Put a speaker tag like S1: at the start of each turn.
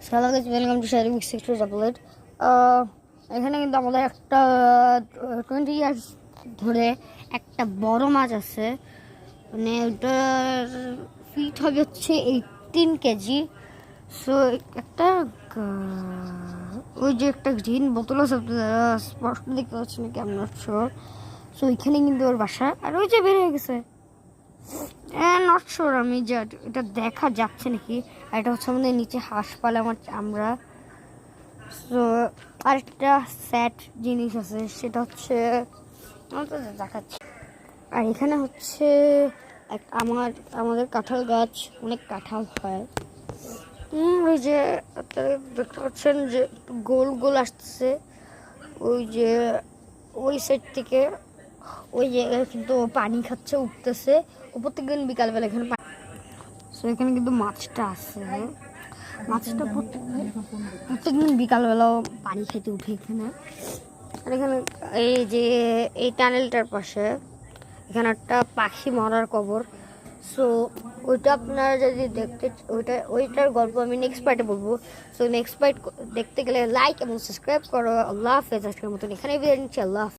S1: Hello guys, welcome to শারমিক sector ডাবলেট। এখানে কিন্তু আমাদের একটা 20 ইয়ার্স ধরে একটা বড় মাছ আছে, মানে ওটার ফিট হবে হচ্ছে 18 কেজি। সো একটা ওই যে একটা গ্রিন বোতল আছে, আপনারা স্পষ্ট দেখতে পাচ্ছেন নাকি আমি নট শিওর। সো ওইখানে কিন্তু ওর বাসা, আর ওই যে বের হয়ে গেছে, নট শিওর আমি যে এটা দেখা যাচ্ছে নাকি। আর এটা হচ্ছে আমাদের নিচে হাঁস পালে আমার চামড়া। সো আরেকটা স্যাড জিনিস আছে, সেটা হচ্ছে দেখাচ্ছি। আর এখানে হচ্ছে আমাদের কাঁঠাল গাছ, অনেক কাঁঠাল হয়। ওই যে আপনারা দেখতে পাচ্ছেন যে গোল গোল আসতেছে, ওই যে ওই সাইড থেকে ওই জায়গায় কিন্তু পানি খাচ্ছে, উঠতেছে উপর থেকে। বিকালবেলা এখানে সো এখানে কিন্তু মাছটা আছে, মাছটা প্রত্যেকদিন বিকালবেলাও পানি খেতে উঠে এখানে। আর এখানে এই যে এই টানেলটার পাশে এখানে একটা পাখি মরার কবর। সো ওইটা আপনারা যদি দেখতে, ওইটার গল্প আমি নেক্সট পার্টে বলবো। সো নেক্সট পার্ট দেখতে গেলে লাইক এবং সাবস্ক্রাইব করো। আল্লাহ হাফেজ। আজকের মতন এখানেই বিদায় নিচ্ছি। আল্লাহ হাফেজ।